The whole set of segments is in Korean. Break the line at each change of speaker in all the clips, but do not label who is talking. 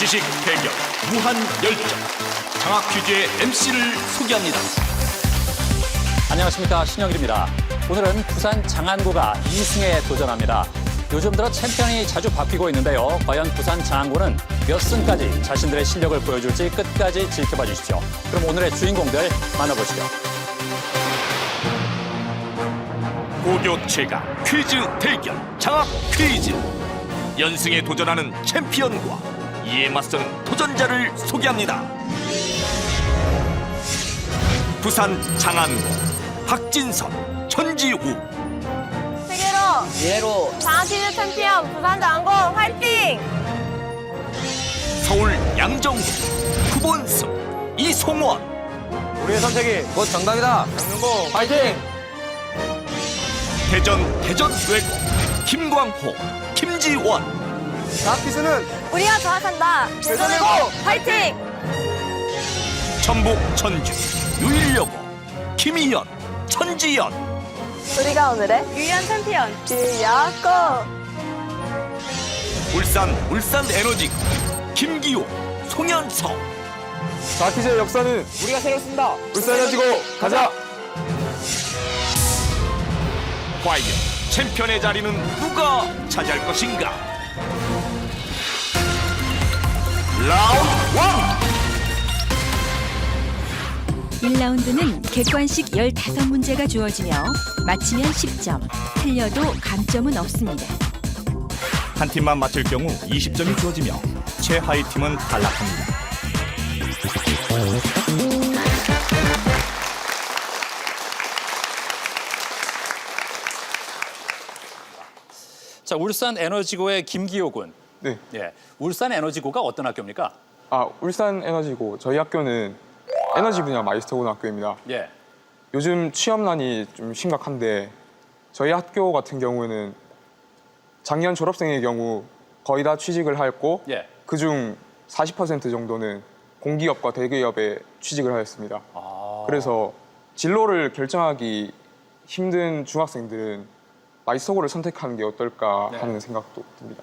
지식 대결 무한 열정 장학 퀴즈의 MC를 소개합니다.
안녕하십니까, 신영일입니다. 오늘은 부산 장안고가 2승에 도전합니다. 요즘 들어 챔피언이 자주 바뀌고 있는데요. 과연 부산 장안고는 몇 승까지 자신들의 실력을 보여줄지 끝까지 지켜봐 주십시오. 그럼 오늘의 주인공들 만나보시죠.
고교 최강 퀴즈 대결 장학 퀴즈. 연승에 도전하는 챔피언과 이에 맞서는 도전자를 소개합니다. 부산 장안고 박진선, 전지우.
세계로 장학퀴즈 챔피언 부산 장안고 화이팅!
서울 양정고 구본승, 이송원.
우리의 선택이 곧 정답이다. 장안고 파이팅!
대전 외고 김광호, 김지원.
장학퀴즈는
우리가 장악한다. 대전외고 화이팅!
전북 전주 유일여고 김희연, 천지연.
우리가 오늘의 유일한 챔피언 유일여고.
울산 에너지고 김기호, 송현석.
장학퀴즈의 역사는 우리가 새로 쓴다. 울산에너지고 가자.
과연 챔피언의 자리는 누가 차지할 것인가? 라운드 1.
1라운드는 객관식 15문제가 주어지며 맞히면 10점, 틀려도 감점은 없습니다.
한 팀만 맞힐 경우 20점이 주어지며 최하위 팀은 탈락합니다.
자, 울산 에너지고의 김기호 군.
네.
예, 울산 에너지고가 어떤 학교입니까?
울산 에너지고 저희 학교는 에너지 분야 마이스터 고등학교입니다.
예.
요즘 취업난이 좀 심각한데 저희 학교 같은 경우에는 작년 졸업생의 경우 거의 다 취직을 하였고
예.
그중 40% 정도는 공기업과 대기업에 취직을 하였습니다. 그래서 진로를 결정하기 힘든 중학생들은 마이스터고를 선택하는 게 어떨까 하는 생각도 듭니다.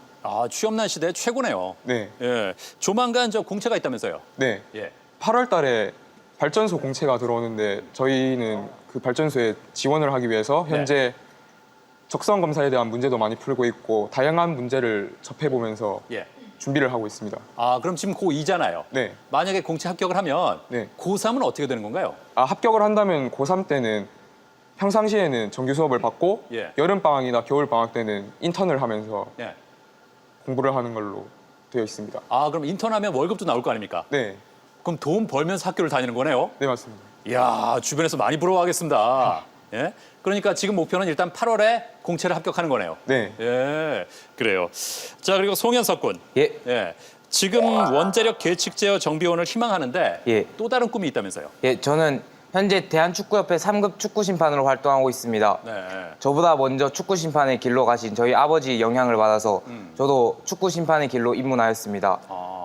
취업난 시대 최고네요.
네.
예. 조만간 저 공채가 있다면서요?
네.
예.
8월 달에 발전소 공채가 들어오는데 저희는 그 발전소에 지원을 하기 위해서 현재 적성 검사에 대한 문제도 많이 풀고 있고 다양한 문제를 접해보면서
예.
준비를 하고 있습니다.
그럼 지금 고2잖아요.
네.
만약에 공채 합격을 하면
네.
고3은 어떻게 되는 건가요?
합격을 한다면 고3 때는 평상시에는 정규 수업을 받고
예.
여름방학이나 겨울방학 때는 인턴을 하면서
예.
공부를 하는 걸로 되어 있습니다.
그럼 인턴하면 월급도 나올 거 아닙니까?
네.
그럼 돈 벌면서 학교를 다니는 거네요?
네, 맞습니다.
이야, 주변에서 많이 부러워하겠습니다. 예? 그러니까 지금 목표는 일단 8월에 공채를 합격하는 거네요.
네.
예, 그래요. 자, 그리고 송현석 군.
예.
예. 지금 원자력 계측 제어 정비원을 희망하는데
예.
또 다른 꿈이 있다면서요?
예, 저는 현재 대한축구협회 3급 축구 심판으로 활동하고 있습니다.
네.
저보다 먼저 축구 심판의 길로 가신 저희 아버지 영향을 받아서 저도 축구 심판의 길로 입문하였습니다.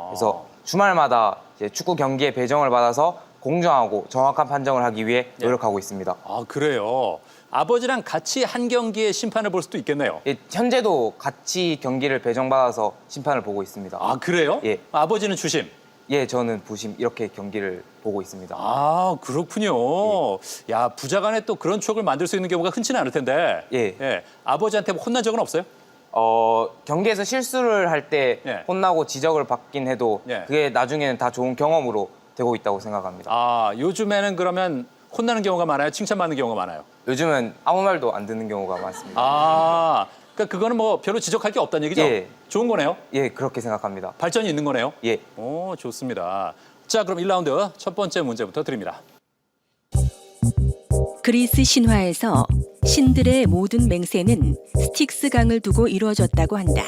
그래서 주말마다 이제 축구 경기에 배정을 받아서 공정하고 정확한 판정을 하기 위해 노력하고 있습니다.
그래요. 아버지랑 같이 한 경기의 심판을 볼 수도 있겠네요.
예, 현재도 같이 경기를 배정받아서 심판을 보고 있습니다.
그래요?
예.
아버지는 주심?
예, 저는 부심 이렇게 경기를 보고 있습니다.
그렇군요. 야, 부자간에 또 그런 추억을 만들 수 있는 경우가 흔치는 않을 텐데.
예.
아버지한테 혼난 적은 없어요?
경기에서 실수를 할 때
예.
혼나고 지적을 받긴 해도
예.
그게 나중에는 다 좋은 경험으로 되고 있다고 생각합니다.
요즘에는 그러면 혼나는 경우가 많아요? 칭찬받는 경우가 많아요?
요즘은 아무 말도 안 듣는 경우가 많습니다.
그러니까 그거는 뭐 별로 지적할 게 없다는 얘기죠?
예.
좋은 거네요?
예, 그렇게 생각합니다.
발전이 있는 거네요?
예.
좋습니다. 자, 그럼 1라운드 첫 번째 문제부터 드립니다.
그리스 신화에서 신들의 모든 맹세는 스틱스 강을 두고 이루어졌다고 한다.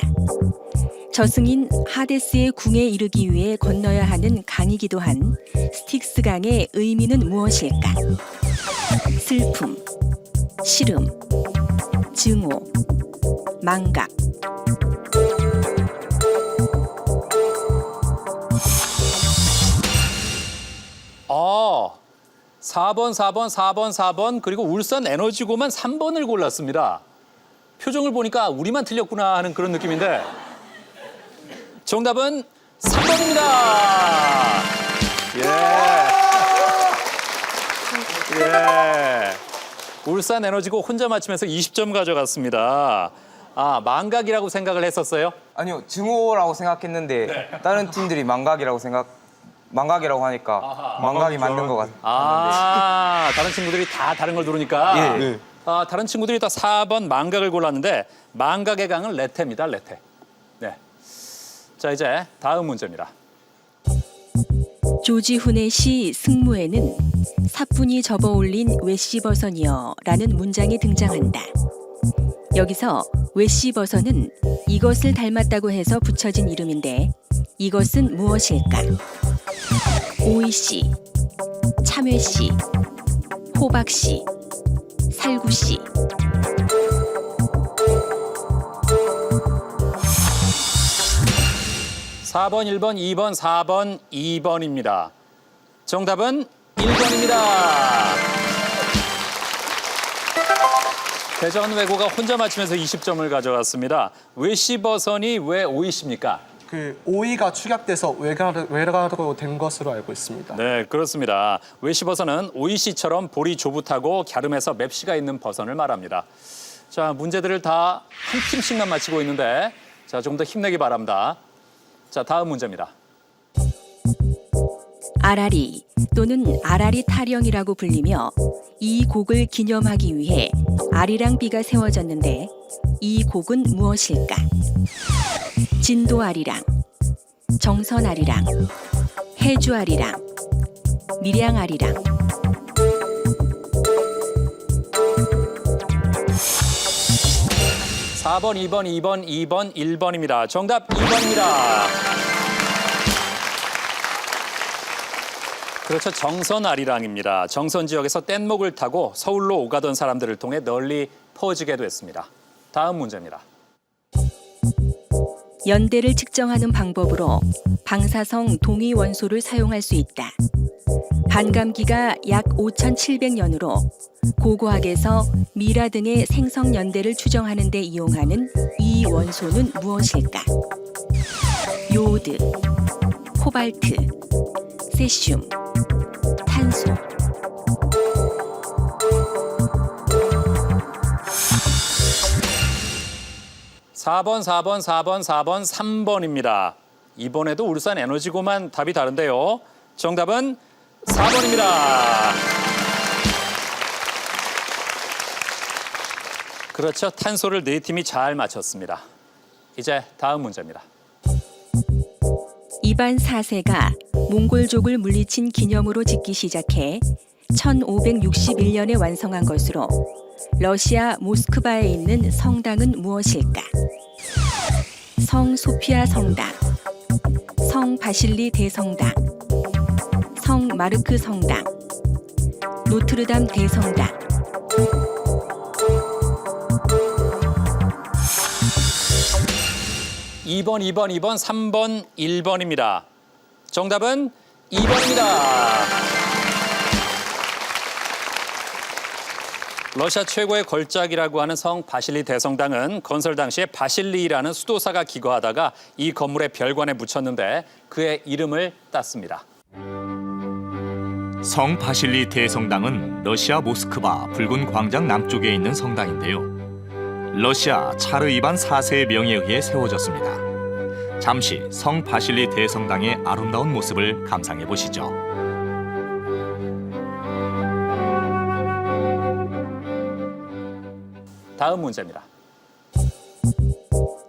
저승인 하데스의 궁에 이르기 위해 건너야 하는 강이기도 한 스틱스 강의 의미는 무엇일까? 슬픔, 시름, 증오, 망각.
아, 4번, 4번, 4번, 4번 그리고 울산 에너지고만 3번을 골랐습니다. 표정을 보니까 우리만 틀렸구나 하는 그런 느낌인데 정답은 3번입니다. 예. 울산 에너지고 혼자 맞히면서 20점 가져갔습니다. 아, 망각이라고 생각을 했었어요?
아니요, 증오라고 생각했는데 다른 팀들이 망각이라고 하니까 망각이 맞는 것 같아요.
아, 다른 친구들이 다 다른 걸 누르니까.
네.
아, 다른 친구들이 다 4번 망각을 골랐는데 망각의 강은 레테입니다, 레테. 네. 자, 이제 다음 문제입니다.
조지훈의 시 승무에는 사뿐히 접어올린 웨시버선이여 라는 문장이 등장한다. 여기서 웨시버선은 이것을 닮았다고 해서 붙여진 이름인데 이것은 무엇일까? 오이씨, 참외씨, 호박씨, 살구씨.
사 번 1번, 2번, 4번, 2번입니다. 정답은 1번입니다. 대전 외고가 혼자 맞히면서 20점을 가져갔습니다. 웨시버선이 왜 오이십니까?
그 오이가 축약돼서 외가로 된 것으로 알고 있습니다.
네, 그렇습니다. 웨시버선은 오이씨처럼 볼이 조붓하고 갸름해서 맵시가 있는 버선을 말합니다. 자, 문제들을 다 한 팀씩만 맞히고 있는데 자, 조금 더 힘내기 바랍니다. 자, 다음 문제입니다.
아라리 또는 아라리 타령이라고 불리며 이 곡을 기념하기 위해 아리랑비가 세워졌는데 이 곡은 무엇일까? 진도 아리랑, 정선 아리랑, 해주 아리랑, 밀양 아리랑.
사 번 2번, 2번, 2번, 1번입니다. 정답 2번입니다. 그렇죠. 정선 아리랑입니다. 정선 지역에서 뗏목을 타고 서울로 오가던 사람들을 통해 널리 퍼지게 됐습니다. 다음 문제입니다.
연대를 측정하는 방법으로 방사성 동위 원소를 사용할 수 있다. 반감기가 약 5,700년으로 고고학에서 미라 등의 생성 연대를 추정하는 데 이용하는 이 원소는 무엇일까? 요오드, 코발트, 세슘, 탄소.
사 번, 4번, 4번, 4번, 3번입니다. 이번에도 울산 에너지고만 답이 다른데요. 정답은 4번입니다. 그렇죠. 탄소를 네 팀이 잘 맞췄습니다. 이제 다음 문제입니다.
이반 4세가 몽골족을 물리친 기념으로 짓기 시작해 1561년에 완성한 것으로 러시아 모스크바에 있는 성당은 무엇일까? 성 소피아 성당, 성 바실리 대성당, 성 마르크 성당, 노트르담 대성당.
이 번, 2번, 2번, 3번, 1번입니다. 정답은 2번입니다. 러시아 최고의 걸작이라고 하는 성 바실리 대성당은 건설 당시에 바실리라는 수도사가 기거하다가 이 건물에 별관에 묻혔는데 그의 이름을 땄습니다.
성 바실리 대성당은 러시아 모스크바 붉은 광장 남쪽에 있는 성당인데요. 러시아 차르 이반 4세의 명에 의해 세워졌습니다. 잠시 성 바실리 대성당의 아름다운 모습을 감상해 보시죠.
다음 문제입니다.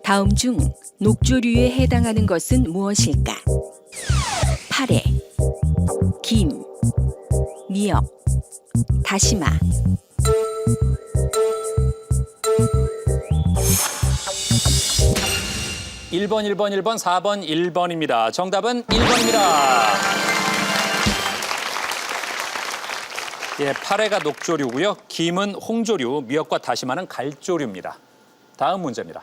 다음 중 녹조류에 해당하는 것은 무엇일까? 파래, 김, 미역, 다시마.
일 번, 1번, 1번, 4번, 1번입니다. 정답은 1번입니다. 예, 파래가 녹조류고요. 김은 홍조류, 미역과 다시마는 갈조류입니다. 다음 문제입니다.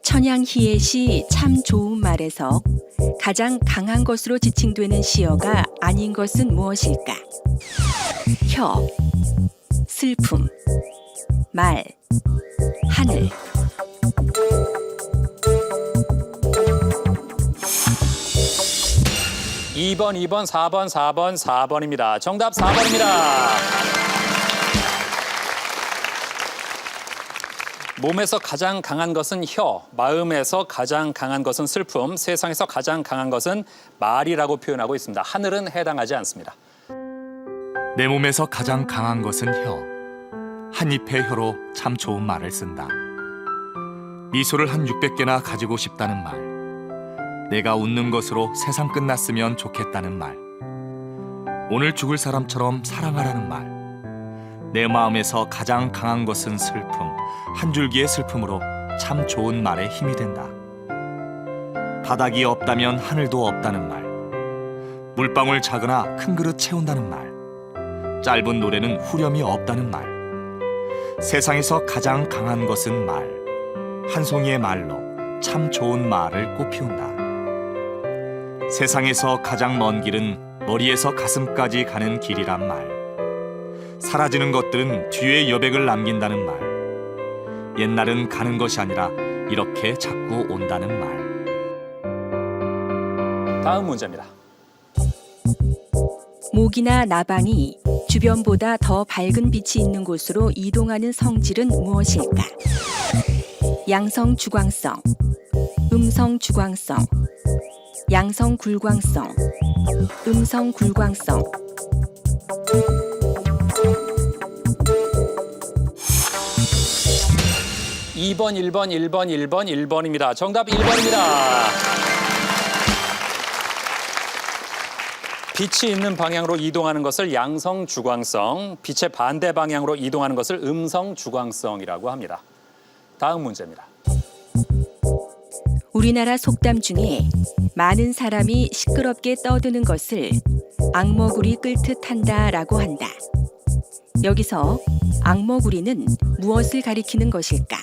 천양희의 시 참 좋은 말에서 가장 강한 것으로 지칭되는 시어가 아닌 것은 무엇일까? 혀, 슬픔, 말, 하늘.
2번, 2번, 4번, 4번, 4번입니다. 정답 4번입니다. 몸에서 가장 강한 것은 혀, 마음에서 가장 강한 것은 슬픔, 세상에서 가장 강한 것은 말이라고 표현하고 있습니다. 하늘은 해당하지 않습니다.
내 몸에서 가장 강한 것은 혀. 한 잎의 혀로 참 좋은 말을 쓴다. 미소를 한 600개나 가지고 싶다는 말. 내가 웃는 것으로 세상 끝났으면 좋겠다는 말. 오늘 죽을 사람처럼 사랑하라는 말. 내 마음에서 가장 강한 것은 슬픔. 한 줄기의 슬픔으로 참 좋은 말에 힘이 된다. 바닥이 없다면 하늘도 없다는 말. 물방울 작으나 큰 그릇 채운다는 말. 짧은 노래는 후렴이 없다는 말. 세상에서 가장 강한 것은 말. 한 송이의 말로 참 좋은 말을 꽃피운다. 세상에서 가장 먼 길은 머리에서 가슴까지 가는 길이란 말. 사라지는 것들은 뒤에 여백을 남긴다는 말. 옛날은 가는 것이 아니라 이렇게 자꾸 온다는 말.
다음 문제입니다.
모기나 나방이 주변보다 더 밝은 빛이 있는 곳으로 이동하는 성질은 무엇일까? 양성 주광성, 음성 주광성, 양성 굴광성, 음성 굴광성.
(2번) (1번) (1번) (1번) (1번입니다) 정답 1번입니다. 빛이 있는 방향으로 이동하는 것을 양성 주광성, 빛의 반대 방향으로 이동하는 것을 음성 주광성이라고 합니다. 다음 문제입니다.
우리나라 속담 중에 많은 사람이 시끄럽게 떠드는 것을 악머구리 끌듯 한다라고 한다. 여기서 악머구리는 무엇을 가리키는 것일까?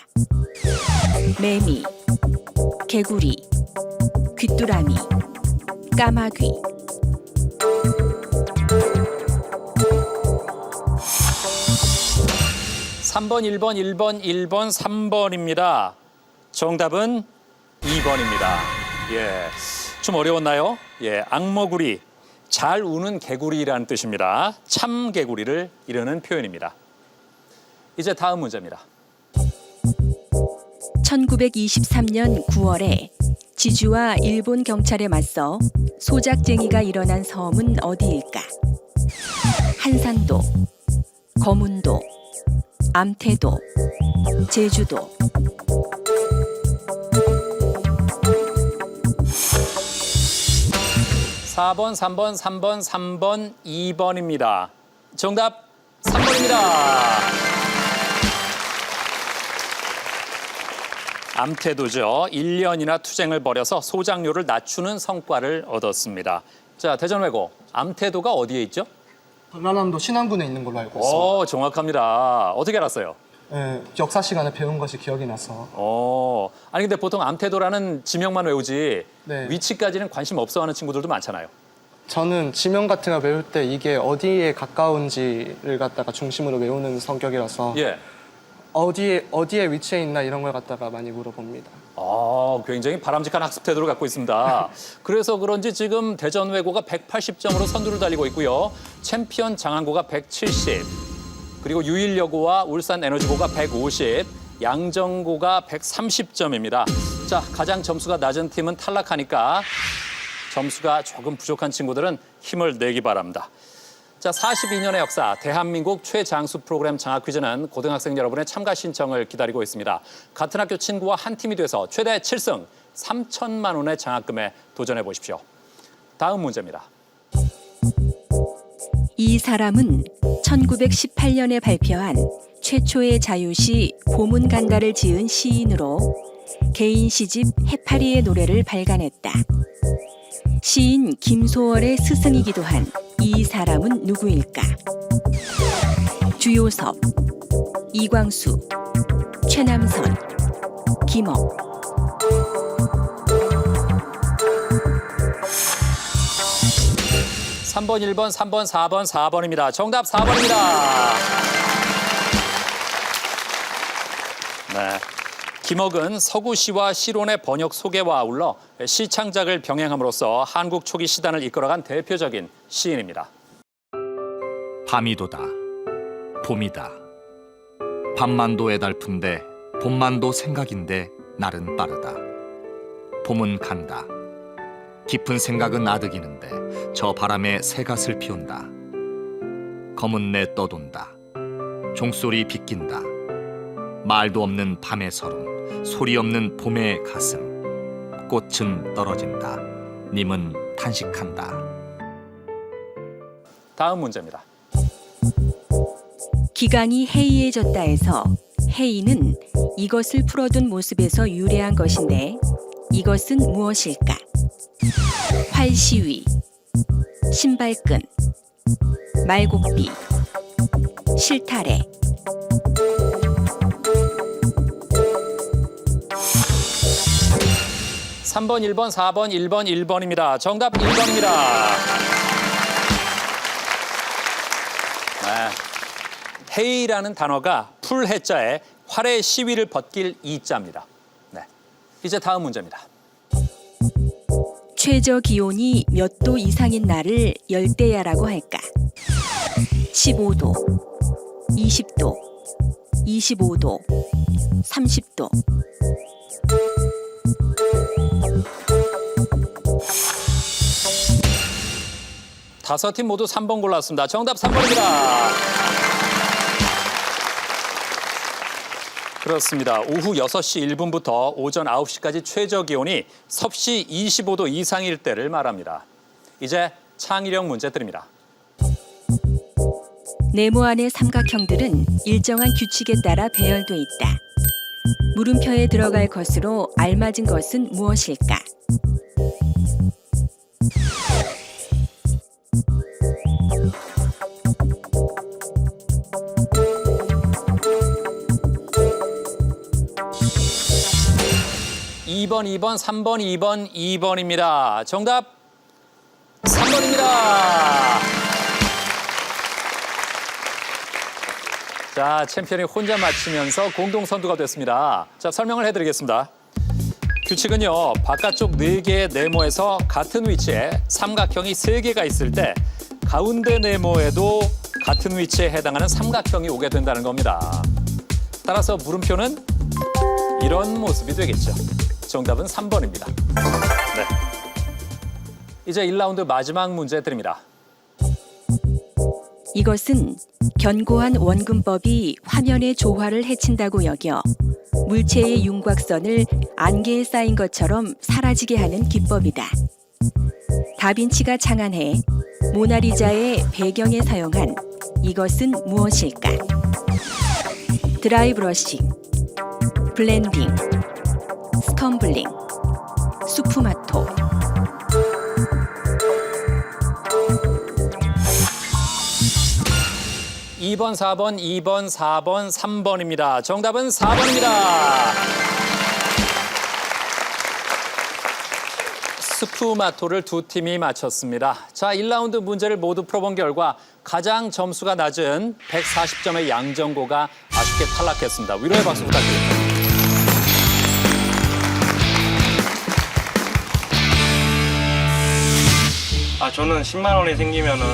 매미, 개구리, 귀뚜라미, 까마귀.
(3번) (1번) (1번) (1번) (3번입니다) 정답은 2번입니다. 예, 좀 어려웠나요? 예, 악머구리, 잘 우는 개구리라는 뜻입니다. 참 개구리를 이르는 표현입니다. 이제 다음 문제입니다.
1923년 9월에 지주와 일본 경찰에 맞서 소작쟁이가 일어난 섬은 어디일까? 한산도, 거문도, 암태도, 제주도.
(4번) (3번) (3번) (3번) (2번입니다) 정답 3번입니다. 암태도죠. 1년이나 투쟁을 벌여서 소작료를 낮추는 성과를 얻었습니다. 자, 대전외고 암태도가 어디에 있죠?
전라남도 신안군에 있는 걸로 알고 있습니다.
오, 정확합니다. 어떻게 알았어요?
네, 역사 시간에 배운 것이 기억이 나서.
아니 근데 보통 암태도라는 지명만 외우지
네.
위치까지는 관심 없어하는 친구들도 많잖아요.
저는 지명 같은 거 외울 때 이게 어디에 가까운지를 갖다가 중심으로 외우는 성격이라서
예.
어디에 위치해 있나 이런 걸 갖다가 많이 물어봅니다.
굉장히 바람직한 학습 태도를 갖고 있습니다. 그래서 그런지 지금 대전외고가 180점으로 선두를 달리고 있고요. 챔피언 장안고가 170, 그리고 유일여고와 울산에너지고가 150, 양정고가 130점입니다. 자, 가장 점수가 낮은 팀은 탈락하니까 점수가 조금 부족한 친구들은 힘을 내기 바랍니다. 자, 42년의 역사 대한민국 최장수 프로그램 장학 퀴즈는 고등학생 여러분의 참가 신청을 기다리고 있습니다. 같은 학교 친구와 한 팀이 돼서 최대 7승 3천만 원의 장학금에 도전해 보십시오. 다음 문제입니다.
이 사람은 1918년에 발표한 최초의 자유시 고문간다를 지은 시인으로 개인 시집 해파리의 노래를 발간했다. 시인 김소월의 스승이기도 한 이 사람은 누구일까? 주요섭, 이광수, 최남선, 김억.
(3번) (1번) (3번) (4번) (4번입니다) 정답 4번입니다. 네. 김억은 서구시와 시론의 번역 소개와 아울러 시창작을 병행함으로써 한국 초기 시단을 이끌어간 대표적인 시인입니다.
밤이도다. 봄이다. 밤만도 애달픈데 봄만도 생각인데 날은 빠르다. 봄은 간다. 깊은 생각은 아득이는데 저 바람에 새갓을 피운다. 검은 내 떠돈다. 종소리 빗긴다. 말도 없는 밤의 서름, 소리 없는 봄의 가슴. 꽃은 떨어진다. 님은 탄식한다.
다음 문제입니다.
기강이 해이해졌다에서 해이는 이것을 풀어둔 모습에서 유래한 것인데 이것은 무엇일까? 활시위, 신발끈, 말곡비, 실타래.
삼 번, 1번, 4번, 1번, 1번입니다. 정답 1번입니다. 해이라는 단어가 풀해자에 활의 시위를 벗길 이자입니다. 네. 이제 다음 문제입니다.
최저 기온이 몇 도 이상인 날을 열대야라고 할까? 15도, 20도, 25도, 30도.
다섯 팀 모두 3번 골랐습니다. 정답 3번입니다. 그렇습니다. 오후 6시 1분부터 오전 9시까지 최저 기온이 섭씨 25도 이상일 때를 말합니다. 이제 창의력 문제 드립니다.
네모 안의 삼각형들은 일정한 규칙에 따라 배열돼 있다. 물음표에 들어갈 것으로 알맞은 것은 무엇일까?
(2번) 2번, 3번, 2번, 2번입니다. 정답 3번입니다. 자, 챔피언이 혼자 맞히면서 공동 선두가 됐습니다. 자, 설명을 해드리겠습니다. 규칙은요, 바깥쪽 4개의 네모에서 같은 위치에 삼각형이 3개가 있을 때 가운데 네모에도 같은 위치에 해당하는 삼각형이 오게 된다는 겁니다. 따라서 물음표는 이런 모습이 되겠죠. 정답은 3번입니다. 네. 이제 1라운드 마지막 문제 드립니다.
이것은 견고한 원근법이 화면의 조화를 해친다고 여겨 물체의 윤곽선을 안개에 쌓인 것처럼 사라지게 하는 기법이다. 다빈치가 장안해 모나리자의 배경에 사용한 이것은 무엇일까? 드라이 브러싱, 블렌딩, 스컴블링, 수프마토.
(2번) (4번) (2번) (4번) (3번입니다) 정답은 4번입니다. 스푸마토를 2팀이 맞췄습니다. 자, 1라운드 문제를 모두 풀어본 결과 가장 점수가 낮은 140점의 양정고가 아쉽게 탈락했습니다. 위로의 박수 부탁드립니다.
저는 10만 원이 생기면은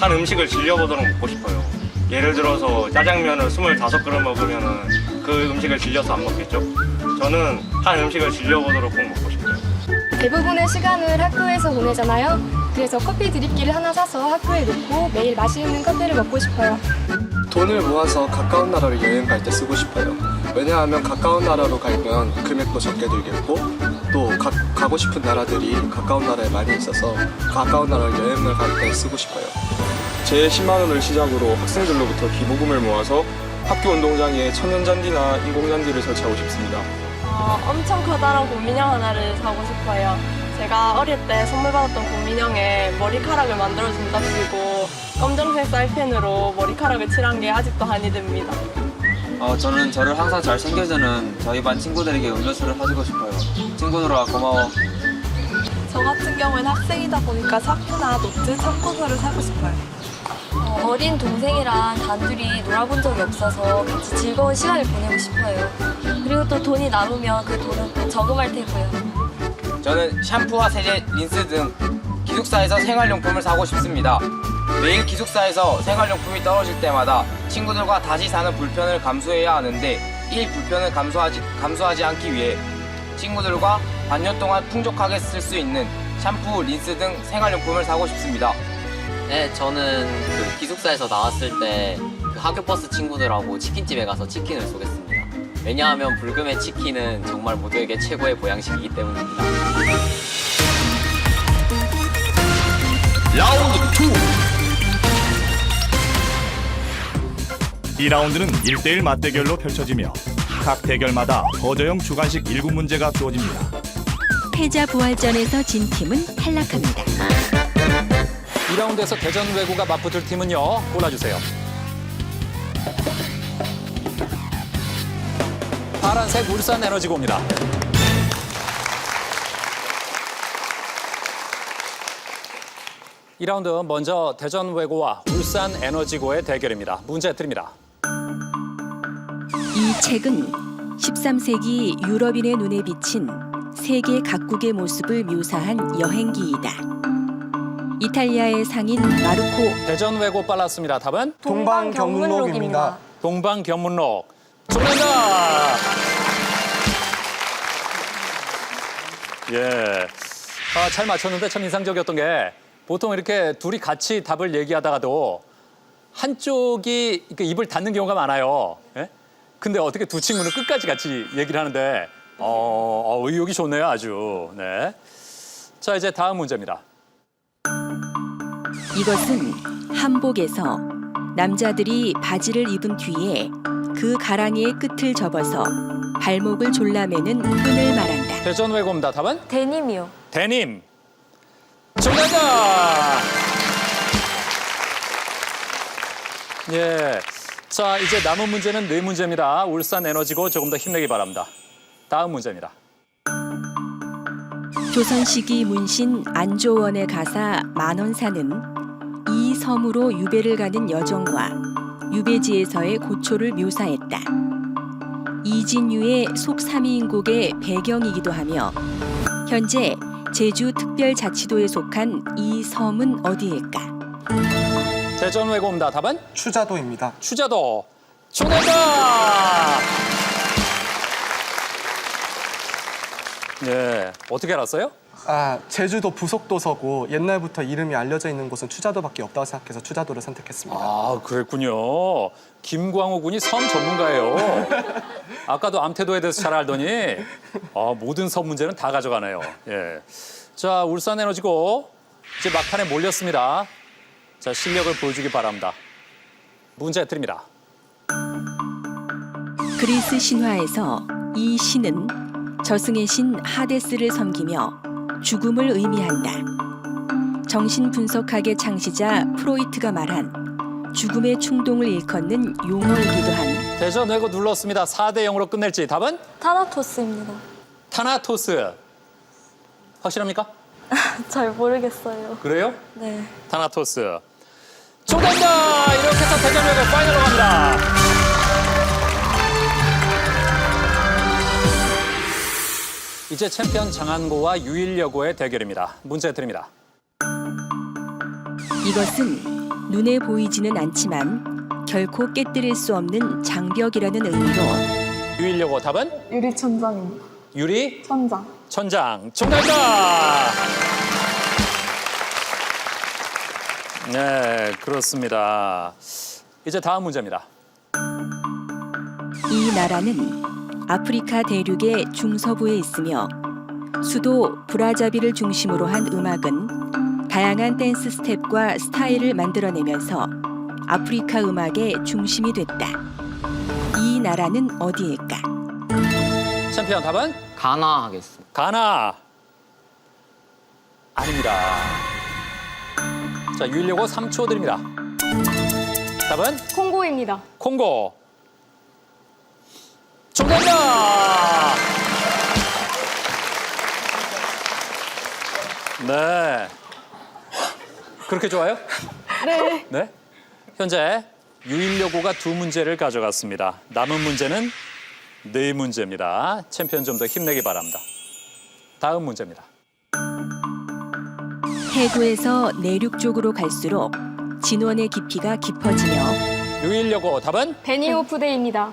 한 음식을 질려보도록 먹고 싶어요. 예를 들어서 짜장면을 25그릇 먹으면은 그 음식을 질려서 안 먹겠죠? 저는 한 음식을 질려보도록 꼭 먹고 싶어요.
대부분의 시간을 학교에서 보내잖아요. 그래서 커피 드립기를 하나 사서 학교에 놓고 매일 맛있는 커피를 먹고 싶어요.
돈을 모아서 가까운 나라를 여행 갈 때 쓰고 싶어요. 왜냐하면 가까운 나라로 가면 금액도 적게 들겠고 또 가고 싶은 나라들이 가까운 나라에 많이 있어서 가까운 나라를 여행을 갈 때 쓰고 싶어요.
제 10만 원을 시작으로 학생들로부터 기부금을 모아서 학교 운동장에 천연잔디나 인공잔디를 설치하고 싶습니다.
엄청 커다란 곰인형 하나를 사고 싶어요. 제가 어릴 때 선물 받았던 곰인형에 머리카락을 만들어준답시고 검정색 쌀펜으로 머리카락을 칠한 게 아직도 한이 됩니다.
저는 저를 항상 잘 챙겨주는 저희 반 친구들에게 음료수를 사주고 싶어요. 친구들아 고마워.
저 같은 경우에는 학생이다 보니까 사표나 노트, 참고서를 사고 싶어요.
어린 동생이랑 단둘이 놀아본 적이 없어서 같이 즐거운 시간을 보내고 싶어요. 그리고 또 돈이 남으면 그 돈은 또 저금할 테고요.
저는 샴푸와 세제, 린스 등 기숙사에서 생활용품을 사고 싶습니다. 매일 기숙사에서 생활용품이 떨어질 때마다 친구들과 다시 사는 불편을 감수해야 하는데 이 불편을 감수하지 않기 위해 친구들과 반년 동안 풍족하게 쓸 수 있는 샴푸, 린스 등 생활용품을 사고 싶습니다.
네, 저는 그 기숙사에서 나왔을 때 그 학교 버스 친구들하고 치킨집에 가서 치킨을 쏘겠습니다. 왜냐하면 불금의 치킨은 정말 모두에게 최고의 보양식이기 때문입니다.
라운드 2. 2라운드는 1대1 맞대결로 펼쳐지며 각 대결마다 버저형 주관식 7문제가 주어집니다.
패자 부활전에서 진 팀은 탈락합니다.
2라운드에서 대전 외고가 맞붙을 팀은요. 골라주세요. 파란색 울산 에너지고입니다. 이 라운드 먼저 대전 외고와 울산 에너지고의 대결입니다. 문제 드립니다.
이 책은 13세기 유럽인의 눈에 비친 세계 각국의 모습을 묘사한 여행기이다. 이탈리아의 상인 마르코.
대전 외고 빨랐습니다. 답은?
동방견문록입니다.
동방견문록. 정답! 예. 잘 맞췄는데 참 인상적이었던 게 보통 이렇게 둘이 같이 답을 얘기하다가도 한쪽이 이렇게 입을 닫는 경우가 많아요. 예? 근데 어떻게 두 친구는 끝까지 같이 얘기를 하는데 의욕이 좋네요, 아주. 네. 자, 이제 다음 문제입니다.
이것은 한복에서 남자들이 바지를 입은 뒤에 그 가랑이의 끝을 접어서 발목을 졸라매는 끈을 말한다.
대전 외고입니다. 답은?
데님이요.
데님. 정답! 예. 자, 이제 남은 문제는 4문제입니다. 울산 에너지고 조금 더 힘내기 바랍니다. 다음 문제입니다.
조선시기 문신 안조원의 가사 만원사는 이 섬으로 유배를 가는 여정과 유배지에서의 고초를 묘사했다. 이진유의 속삼위인곡의 배경이기도 하며 현재 제주특별자치도에 속한 이 섬은 어디일까?
대전 외고입니다. 답은?
추자도입니다.
추자도. 정답! 네. 어떻게 알았어요?
제주도 부속도서고 옛날부터 이름이 알려져 있는 곳은 추자도밖에 없다고 생각해서 추자도를 선택했습니다.
아, 그랬군요. 김광호 군이 섬 전문가예요. 아까도 암태도에 대해서 잘 알더니 모든 섬 문제는 다 가져가네요. 예. 자, 울산 에너지고 이제 막판에 몰렸습니다. 자, 실력을 보여주기 바랍니다. 문제 드립니다.
그리스 신화에서 이 신은 저승의 신 하데스를 섬기며 죽음을 의미한다. 정신분석학의 창시자 프로이트가 말한 죽음의 충동을 일컫는 용어이기도 한.
대전 외고 눌렀습니다. 4대 0으로 끝낼지. 답은?
타나토스입니다.
타나토스. 확실합니까?
잘 모르겠어요.
그래요?
네.
타나토스. 정답입니다. 이렇게 해서 대전 외고 파이널로 갑니다. 이제 챔피언 장안고와 유일여고의 대결입니다. 문제 드립니다.
이것은 눈에 보이지는 않지만 결코 깨뜨릴 수 없는 장벽이라는 의미로
유일여고 답은?
유리천장입니다.
유리?
천장.
천장. 정답입니다. 네, 그렇습니다. 이제 다음 문제입니다.
이 나라는 아프리카 대륙의 중서부에 있으며 수도 브라자빌을 중심으로 한 음악은 다양한 댄스 스텝과 스타일을 만들어내면서 아프리카 음악의 중심이 됐다. 이 나라는 어디일까?
챔피언 답은?
가나 하겠습니다.
가나. 아닙니다. 자, 유일여고 3초 드립니다. 답은?
콩고입니다.
콩고. 정답입니다. 네. 그렇게 좋아요?
네.
네. 현재 유일여고가 2문제를 가져갔습니다. 남은 문제는 네 문제입니다. 챔피언 좀 더 힘내기 바랍니다. 다음 문제입니다.
해구에서 내륙 쪽으로 갈수록 진원의 깊이가 깊어지며
유일여고 답은
베니 오프데이입니다.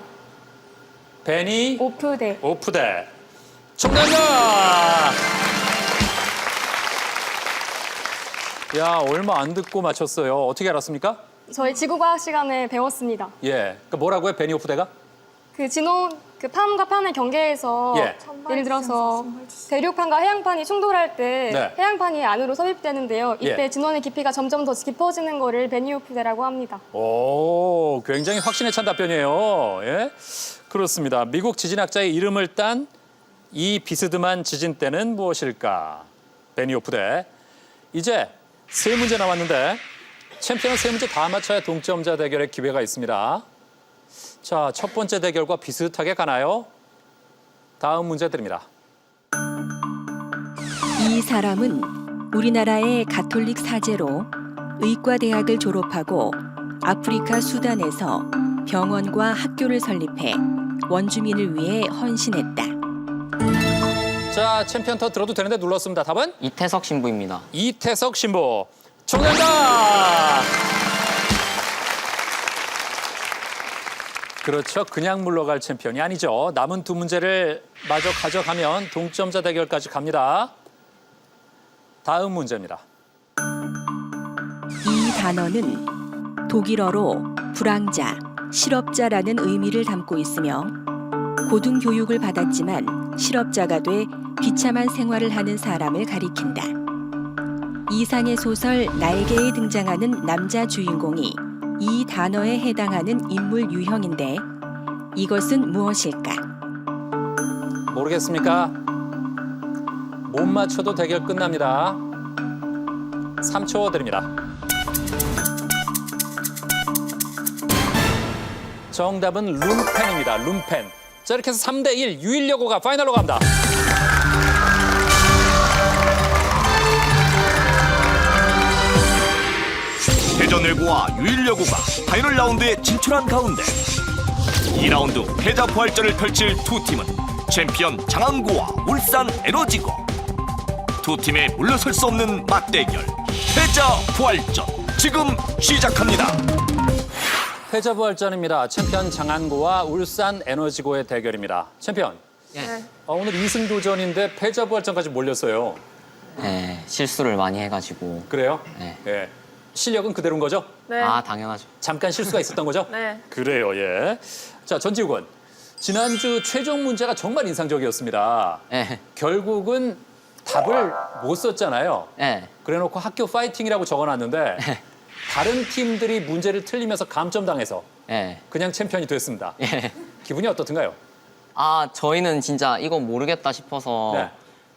베니
오프데.
오프대. 정답! 야, 얼마 안 듣고 맞췄어요. 어떻게 알았습니까?
저희 지구과학 시간에 배웠습니다.
예. 그 뭐라고요? 베니 오프대가?
그 진원, 그 판과 판의 경계에서
예.
예를 들어서 대륙판과 해양판이 충돌할 때
네.
해양판이 안으로 섭입되는데요. 이때
예.
진원의 깊이가 점점 더 깊어지는 거를 베니 오프데라고 합니다.
오, 굉장히 확신에 찬 답변이에요. 예? 그렇습니다. 미국 지진학자의 이름을 딴 이 비스듬한 지진대는 무엇일까? 베니 오프대. 이제 세 문제 남았는데 챔피언 세 문제 다 맞춰야 동점자 대결의 기회가 있습니다. 자, 첫 번째 대결과 비슷하게 가나요? 다음 문제 드립니다.
이 사람은 우리나라의 가톨릭 사제로 의과대학을 졸업하고 아프리카 수단에서 병원과 학교를 설립해 원주민을 위해 헌신했다.
자, 챔피언 더 들어도 되는데 눌렀습니다. 답은?
이태석 신부입니다.
이태석 신부. 정답! 그렇죠. 그냥 물러갈 챔피언이 아니죠. 남은 두 문제를 마저 가져가면 동점자 대결까지 갑니다. 다음 문제입니다.
이 단어는 독일어로 불황자, 실업자라는 의미를 담고 있으며 고등교육을 받았지만 실업자가 돼 비참한 생활을 하는 사람을 가리킨다. 이상의 소설 날개에 등장하는 남자 주인공이 이 단어에 해당하는 인물 유형인데 이것은 무엇일까?
모르겠습니까? 못 맞춰도 대결 끝납니다. 3초 드립니다. 정답은 룸펜입니다. 룸펜. 자, 이렇게 해서 3대1 유일여고가 파이널로 갑니다.
대전외고와 유일여고가 파이널 라운드에 진출한 가운데 2라운드 패자 부활전을 펼칠 두 팀은 챔피언 장안고와 울산 에너지고. 두 팀의 물러설 수 없는 맞대결 패자 부활전 지금 시작합니다.
패자 부활전입니다. 챔피언 장안고와 울산 에너지고의 대결입니다. 챔피언.
예.
오늘 2승 도전인데 패자 부활전까지 몰렸어요.
네, 실수를 많이 해가지고.
그래요?
네.
예. 실력은 그대로인 거죠?
네.
아, 당연하죠.
잠깐 실수가 있었던 거죠?
네.
그래요, 예. 자, 전지욱은 지난주 최종 문제가 정말 인상적이었습니다.
예.
결국은 답을 못 썼잖아요.
예.
그래놓고 학교 파이팅이라고 적어놨는데 다른 팀들이 문제를 틀리면서 감점당해서
예.
그냥 챔피언이 됐습니다.
예.
기분이 어떻든가요?
아, 저희는 진짜 이거 모르겠다 싶어서
네.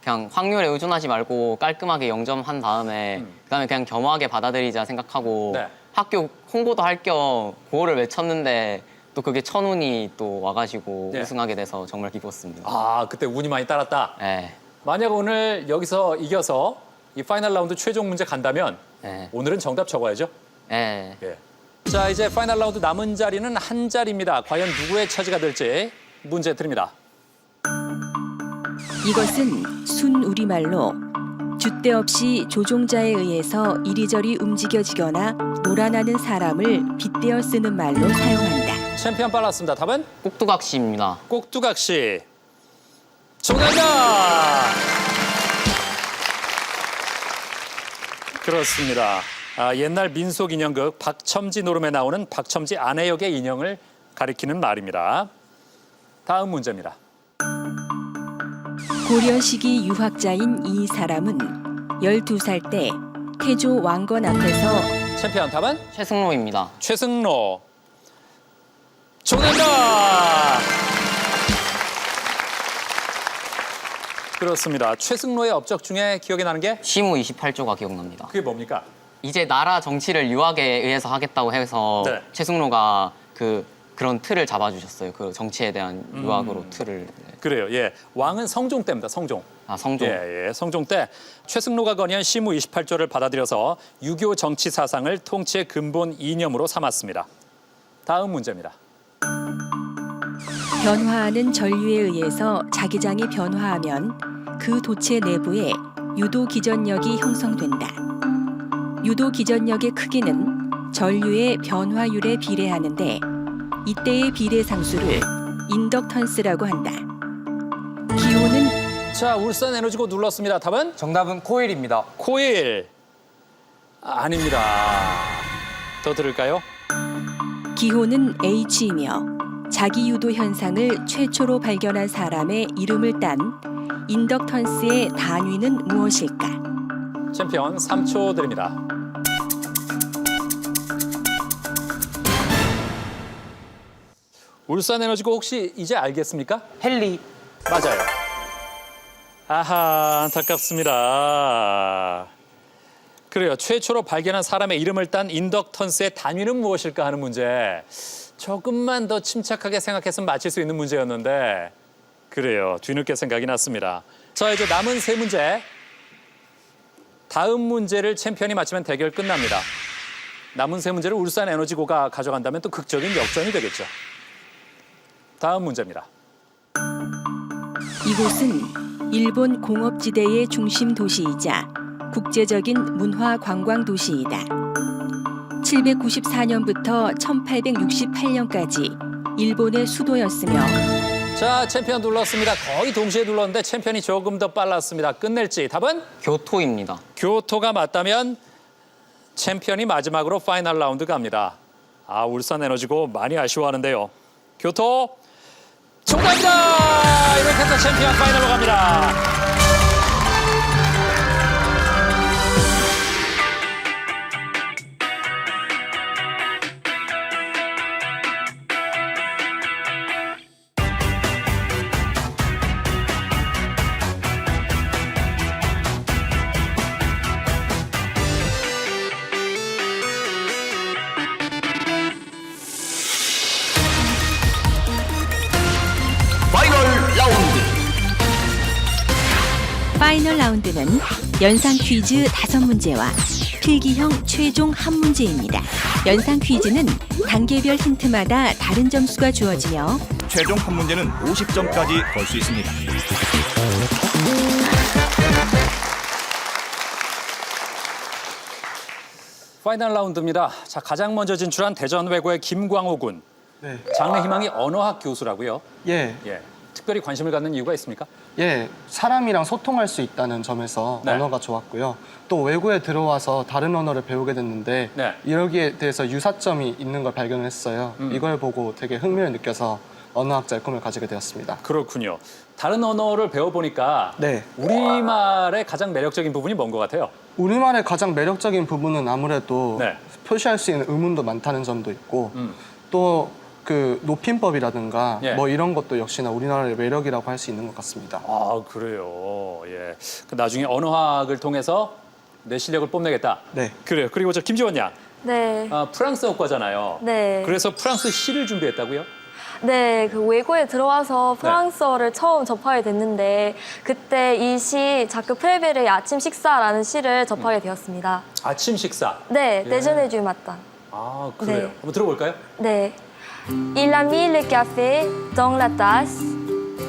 그냥 확률에 의존하지 말고 깔끔하게 0점 다음에 그다음에 그냥 겸허하게 받아들이자 생각하고
네.
학교 홍보도 할 겸 구호를 외쳤는데 또 그게 천운이 또 와가지고
네.
우승하게 돼서 정말 기뻤습니다.
아, 그때 운이 많이 따랐다.
예.
만약 오늘 여기서 이겨서 이 파이널 라운드 최종 문제 간다면
예.
오늘은 정답 적어야죠.
예.
예. 자, 이제 파이널 라운드 남은 자리는 한 자리입니다. 과연 누구의 차지가 될지 문제 드립니다.
이것은 순 우리말로 줏대 없이 조종자에 의해서 이리저리 움직여지거나 놀아나는 사람을 빗대어 쓰는 말로 사용한다.
챔피언 빨랐습니다. 답은?
꼭두각시입니다.
꼭두각시. 정답! 그렇습니다. 옛날 민속 인형극 박첨지 노름에 나오는 박첨지 아내 역의 인형을 가리키는 말입니다. 다음 문제입니다.
고려 시기 유학자인 이 사람은 12살 때 태조 왕건 앞에서
챔피언 답은?
최승로입니다.
최승로. 정답! 그렇습니다. 최승로의 업적 중에 기억이 나는 게
시무 28조가 기억납니다.
그게 뭡니까?
이제 나라 정치를 유학에 의해서 하겠다고 해서
네.
최승로가 그런 틀을 잡아주셨어요. 그 정치에 대한 유학으로 틀을.
그래요. 예. 왕은 성종 때입니다. 성종.
아, 성종.
예, 예. 성종 때 최승로가 건의한 시무 28조를 받아들여서 유교 정치 사상을 통치의 근본 이념으로 삼았습니다. 다음 문제입니다.
변화하는 전류에 의해서 자기장이 변화하면 그 도체 내부에 유도 기전력이 형성된다. 유도 기전력의 크기는 전류의 변화율에 비례하는데 이때의 비례 상수를 인덕턴스라고 한다. 기호는
자, 울산 에너지고 눌렀습니다. 답은
정답은 코일입니다.
코일. 아닙니다. 더 들을까요?
기호는 H이며 자기 유도 현상을 최초로 발견한 사람의 이름을 딴 인덕턴스의 단위는 무엇일까?
챔피언 3초 드립니다. 울산 에너지고 혹시 이제 알겠습니까?
헨리.
맞아요. 아하, 안타깝습니다. 그래요. 최초로 발견한 사람의 이름을 딴 인덕턴스의 단위는 무엇일까 하는 문제. 조금만 더 침착하게 생각했으면 맞힐 수 있는 문제였는데 그래요. 뒤늦게 생각이 났습니다. 자, 이제 남은 세 문제. 다음 문제를 챔피언이 맞히면 대결 끝납니다. 남은 세 문제를 울산 에너지고가 가져간다면 또 극적인 역전이 되겠죠. 다음 문제입니다.
이곳은 일본 공업지대의 중심 도시이자 국제적인 문화 관광 도시이다. 794년부터 1868년까지 일본의 수도였으며
자, 챔피언 눌렀습니다. 거의 동시에 눌렀는데 챔피언이 조금 더 빨랐습니다. 끝낼지 답은?
교토입니다.
교토가 맞다면 챔피언이 마지막으로 파이널 라운드 갑니다. 아, 울산 에너지고 많이 아쉬워하는데요. 교토 정답이다! 이렇게 해서 챔피언 파이널로 갑니다.
파이널 라운드는 연상 퀴즈 5문제와 필기형 최종 1문제입니다. 연상 퀴즈는 단계별 힌트마다 다른 점수가 주어지며
최종 한 문제는 50점까지 걸 수 있습니다.
파이널 라운드입니다. 자, 가장 먼저 진출한 대전외고의 김광호 군.
네.
장래 희망이 언어학 교수라고요.
예.
예. 특별히 관심을 갖는 이유가 있습니까?
예, 사람이랑 소통할 수 있다는 점에서
네.
언어가 좋았고요. 또 외국에 들어와서 다른 언어를 배우게 됐는데
네.
여기에 대해서 유사점이 있는 걸 발견했어요. 이걸 보고 되게 흥미를 느껴서 언어학자의 꿈을 가지게 되었습니다.
그렇군요. 다른 언어를 배워보니까
네.
우리말의 가장 매력적인 부분이 뭔 것 같아요?
우리말의 가장 매력적인 부분은 아무래도
네.
표시할 수 있는 의문도 많다는 점도 있고 또 그 높임법이라든가
예.
뭐 이런 것도 역시나 우리나라의 매력이라고 할 수 있는 것 같습니다.
아, 그래요. 예. 그 나중에 언어학을 통해서 내 실력을 뽐내겠다.
네.
그래요. 그리고 저 김지원 양,
네.
프랑스어과잖아요.
네.
그래서 프랑스 시를 준비했다고요?
네, 그 외고에 들어와서 프랑스어를 처음 접하게 됐는데 그때 이 시 자크 프레벨의 아침 식사라는 시를 접하게 되었습니다.
아침 식사.
네,
예.
déjeuner du matin.
아, 그래요.
네.
한번 들어볼까요?
네. Il a mis le café dans la tasse.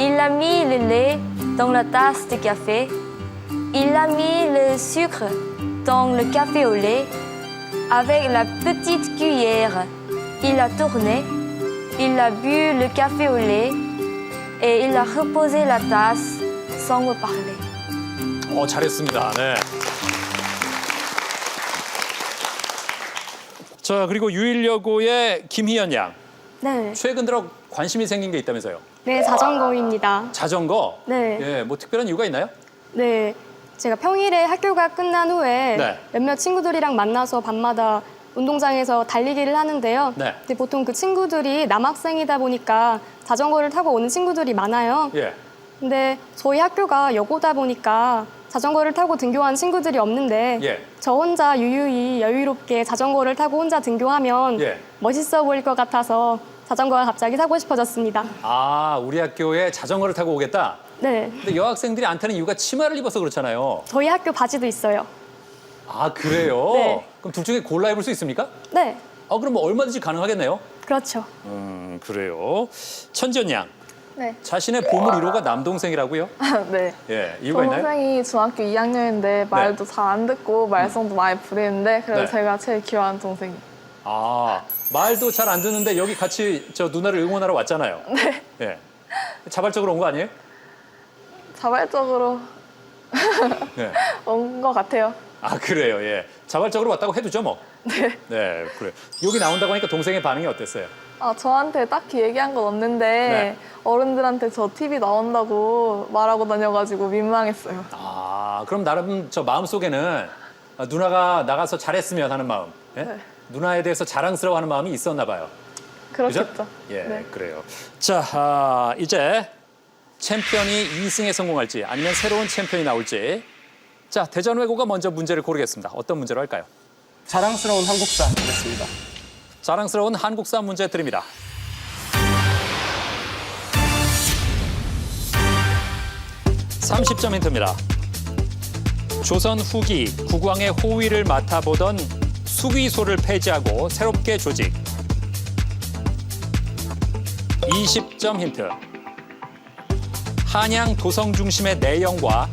Il a mis le lait dans la tasse de café. Il a mis le sucre dans le café au lait. Avec la petite cuillère, il a tourné. Il a bu le café au lait. Et il a reposé la tasse sans me parler.
잘했습니다. 네. 자, 그리고 유일여고의 김희연 양.
네.
최근 들어 관심이 생긴 게 있다면서요?
네, 자전거입니다.
자전거?
네.
예, 뭐 특별한 이유가 있나요?
네, 제가 평일에 학교가 끝난 후에
네.
몇몇 친구들이랑 만나서 밤마다 운동장에서 달리기를 하는데요.
네.
근데 보통 그 친구들이 남학생이다 보니까 자전거를 타고 오는 친구들이 많아요.
예.
근데 저희 학교가 여고다 보니까 자전거를 타고 등교한 친구들이 없는데
예.
저 혼자 유유히 여유롭게 자전거를 타고 혼자 등교하면
예.
멋있어 보일 것 같아서 자전거가 갑자기 타고 싶어졌습니다.
아, 우리 학교에 자전거를 타고 오겠다?
네,
근데 여학생들이 안 타는 이유가 치마를 입어서 그렇잖아요.
저희 학교 바지도 있어요.
아, 그래요?
네.
그럼 둘 중에 골라 입을 수 있습니까?
네,
그럼 뭐 얼마든지 가능하겠네요?
그렇죠.
그래요. 천지연 양,
네.
자신의 보물 1호가 남동생이라고요?
네.
예, 이유가 있나요?
동생이 중학교 2학년인데 말도 잘 안 듣고 말썽도 많이 부리는데 그래서
네.
제가 제일 귀여운 동생이에요.
아, 말도 잘 안 듣는데 여기 같이 저 누나를 응원하러 왔잖아요.
네.
예. 자발적으로 온 거 아니에요?
자발적으로
네.
온 것 같아요.
아, 그래요. 예. 자발적으로 왔다고 해두죠, 뭐.
네.
네, 그래. 여기 나온다고 하니까 동생의 반응이 어땠어요?
저한테 딱히 얘기한 건 없는데
네.
어른들한테 저 TV 나온다고 말하고 다녀가지고 민망했어요.
아, 그럼 나름 저 마음속에는 누나가 나가서 잘했으면 하는 마음, 예?
네.
누나에 대해서 자랑스러워하는 마음이 있었나 봐요.
그렇겠죠.
그죠? 예,
네.
그래요. 자, 이제 챔피언이 2승에 성공할지 아니면 새로운 챔피언이 나올지. 자, 대전외고가 먼저 문제를 고르겠습니다. 어떤 문제로 할까요?
자랑스러운 한국사 하겠습니다.
자랑스러운 한국사 문제 드립니다. (30점) 힌트입니다. 조선 후기 국왕의 호위를 맡아보던 수기소를 폐지하고 새롭게 조직. 20점 힌트. 한양 도성 중심의 내형과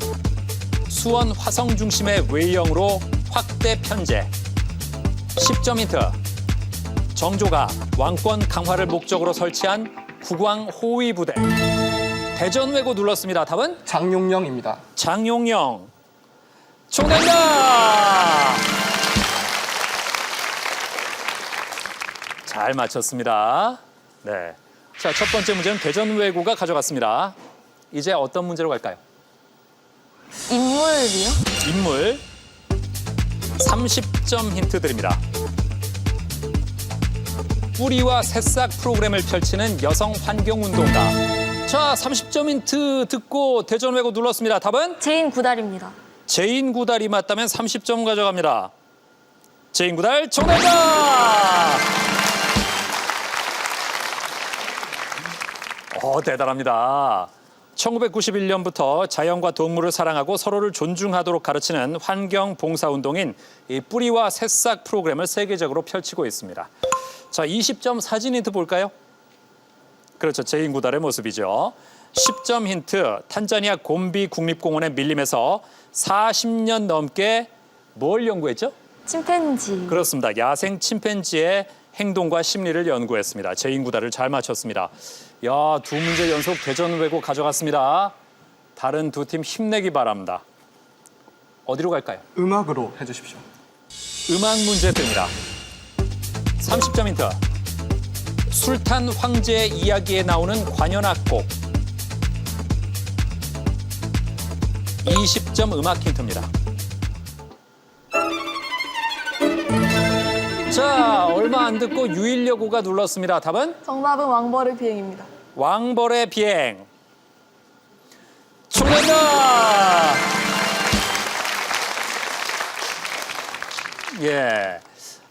수원 화성 중심의 외형으로 확대 편제. 10점 힌트. 정조가 왕권 강화를 목적으로 설치한 국왕 호위 부대. 대전외고 눌렀습니다. 답은?
장용영입니다.
장용영. 정답입니다. 잘 맞췄습니다. 네. 자, 첫 번째 문제는 대전외고가 가져갔습니다. 이제 어떤 문제로 갈까요?
인물이요?
인물. 30점 힌트 드립니다. 뿌리와 새싹 프로그램을 펼치는 여성 환경운동가. 자, 30점 힌트 듣고 대전외고 눌렀습니다. 답은?
제인 구달입니다.
제인 구달이 맞다면 30점 가져갑니다. 제인 구달 정답입니다. 대단합니다. 1991년부터 자연과 동물을 사랑하고 서로를 존중하도록 가르치는 환경봉사운동인 이 뿌리와 새싹 프로그램을 세계적으로 펼치고 있습니다. 자, 20점 사진 힌트 볼까요? 그렇죠. 제인 구달의 모습이죠. 10점 힌트. 탄자니아 곰비 국립공원의 밀림에서 40년 넘게 뭘 연구했죠?
침팬지.
그렇습니다. 야생 침팬지의 행동과 심리를 연구했습니다. 제인 구달을 잘 맞췄습니다. 야, 두 문제 연속 대전외고 가져갔습니다. 다른 두 팀 힘내기 바랍니다. 어디로 갈까요?
음악으로 해주십시오.
음악 문제 드립니다. 30점 힌트. 술탄 황제의 이야기에 나오는 관현악곡. 20점 음악 힌트입니다. 자, 얼마 안 듣고 유일여고가 눌렀습니다. 답은?
정답은 왕벌의 비행입니다.
왕벌의 비행. 정답입니다. 예.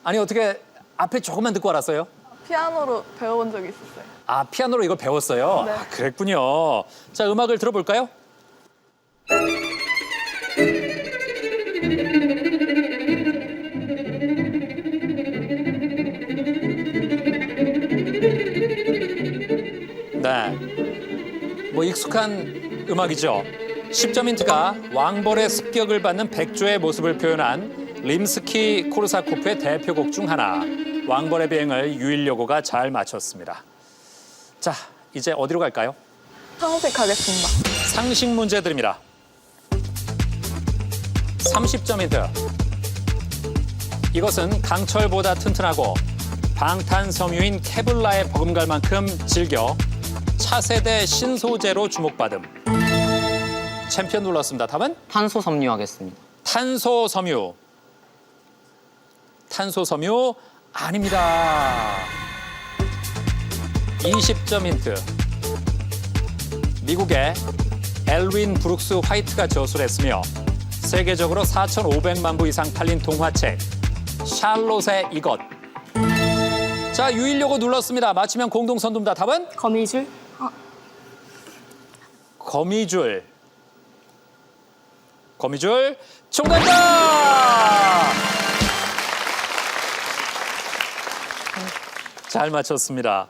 아니, 어떻게 앞에 조금만 듣고 알았어요?
피아노로 배워본 적이 있었어요.
아, 피아노로 이걸 배웠어요?
네.
아, 그랬군요. 자, 음악을 들어볼까요? 네. 뭐 익숙한 음악이죠. 10점 힌트가 왕벌의 습격을 받는 백조의 모습을 표현한 림스키 코르사코프의 대표곡 중 하나. 왕벌의 비행을 유일여고가 잘 맞췄습니다. 자, 이제 어디로 갈까요?
상색하겠습니다.
상식 문제 드립니다. 30점 힌트. 이것은 강철보다 튼튼하고 방탄섬유인 케블라에 버금갈 만큼 질겨 차세대 신소재로 주목받음. 챔피언 눌렀습니다. 답은?
탄소섬유 하겠습니다.
탄소섬유. 탄소섬유 아닙니다. 20점 힌트. 미국의 엘윈 브룩스 화이트가 저술했으며 세계적으로 4,500만 부 이상 팔린 동화책 샬롯의 이것. 자, 유일여고 눌렀습니다. 맞히면 공동 선두입니다. 답은?
거미줄?
거미줄. 거미줄 정답입니다. 잘 맞췄습니다.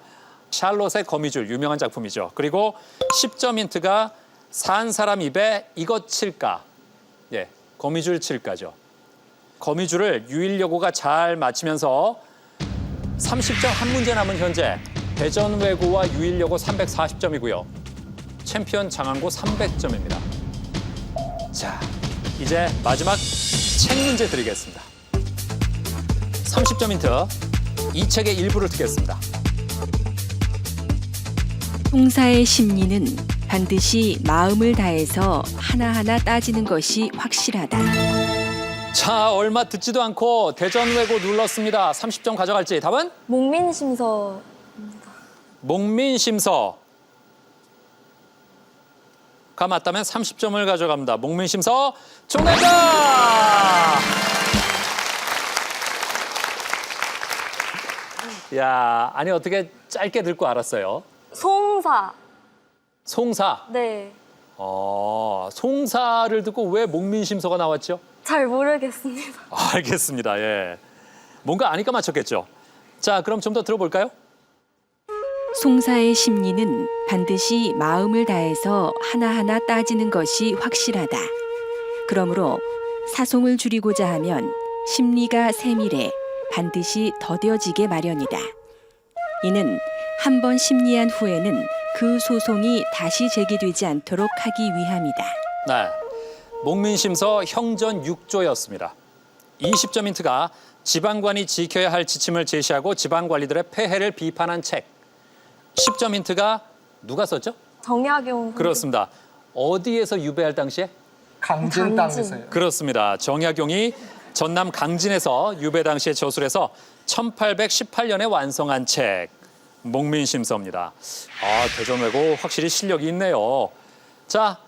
샬롯의 거미줄 유명한 작품이죠. 그리고 10점 힌트가 산 사람 입에 이것 칠까? 예, 거미줄 칠까죠. 거미줄을 유일여고가 잘 맞히면서 30점 한 문제 남은 현재 대전외고와 유일여고 340점이고요. 챔피언 장안고 300점입니다. 자, 이제 마지막 책 문제 드리겠습니다. 30점 힌트, 이 책의 일부를 듣겠습니다.
송사의 심리는 반드시 마음을 다해서 하나하나 따지는 것이 확실하다.
자, 얼마 듣지도 않고 대전외고 눌렀습니다. 30점 가져갈지. 답은?
목민심서.
목민심서가 맞다면 30점을 가져갑니다. 목민심서 정답이다! 야, 아니 어떻게 짧게 듣고 알았어요?
송사.
송사.
네.
송사를 듣고 왜 목민심서가 나왔죠?
잘 모르겠습니다.
알겠습니다. 예. 뭔가 아니까 맞췄겠죠. 자, 그럼 좀 더 들어볼까요?
송사의 심리는 반드시 마음을 다해서 하나하나 따지는 것이 확실하다. 그러므로 사송을 줄이고자 하면 심리가 세밀해 반드시 더뎌지게 마련이다. 이는 한 번 심리한 후에는 그 소송이 다시 제기되지 않도록 하기 위함이다.
네. 목민심서 형전 6조였습니다. 20점 힌트가 지방관이 지켜야 할 지침을 제시하고 지방관리들의 폐해를 비판한 책. 10점 힌트가 누가 썼죠?
정약용.
그렇습니다. 어디에서 유배할 당시에?
강진 땅에서요.
그렇습니다. 정약용이 전남 강진에서 유배 당시에 저술해서 1818년에 완성한 책. 목민심서입니다. 대전외고 확실히 실력이 있네요. 자,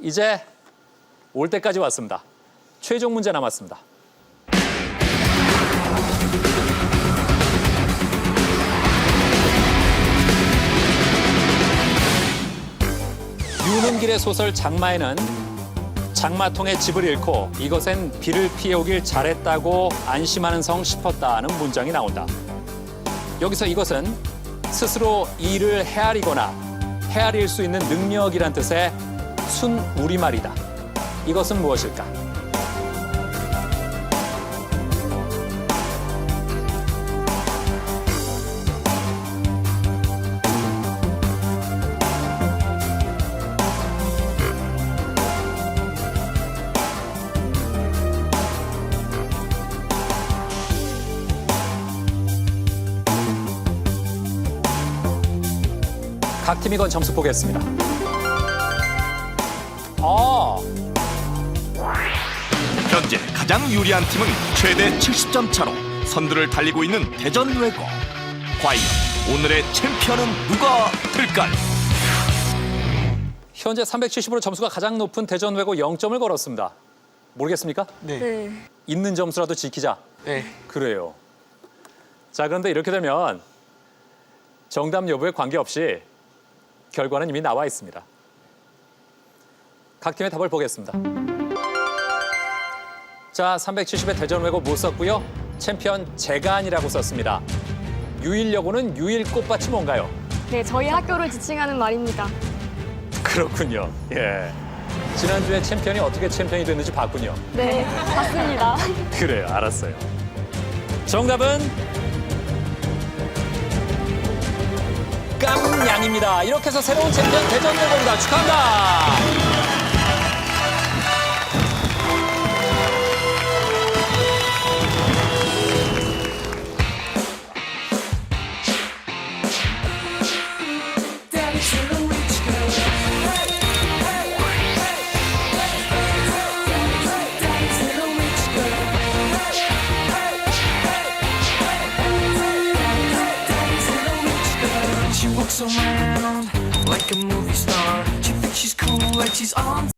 이제 올 때까지 왔습니다. 최종 문제 남았습니다. 유흥길의 소설 장마에는 장마통에 집을 잃고 이것엔 비를 피해오길 잘했다고 안심하는 성 싶었다는 문장이 나온다. 여기서 이것은 스스로 이를 헤아리거나 헤아릴 수 있는 능력이란 뜻의 순 우리말이다. 이것은 무엇일까? 각 팀이 건 점수 보겠습니다.
현재 가장 유리한 팀은 최대 70점 차로 선두를 달리고 있는 대전외고. 과연 오늘의 챔피언은 누가 될까요?
현재 370으로 점수가 가장 높은 대전외고 0점을 걸었습니다. 모르겠습니까?
네.
있는 점수라도 지키자.
네.
그래요. 자, 그런데 이렇게 되면 정답 여부에 관계없이 결과는 이미 나와 있습니다. 각 팀의 답을 보겠습니다. 자, 370의 대전외고 못 썼고요. 챔피언 재간이라고 썼습니다. 유일여고는 유일 꽃밭이 뭔가요?
네, 저희 학교를 지칭하는 말입니다.
그렇군요. 예. 지난주에 챔피언이 어떻게 챔피언이 됐는지 봤군요.
네, 맞습니다.
그래요, 알았어요. 정답은 깜냥입니다. 이렇게 해서 새로운 챔피언 대전외고입니다. 축하합니다.
She walks around like a movie star. She thinks she's cool like she's on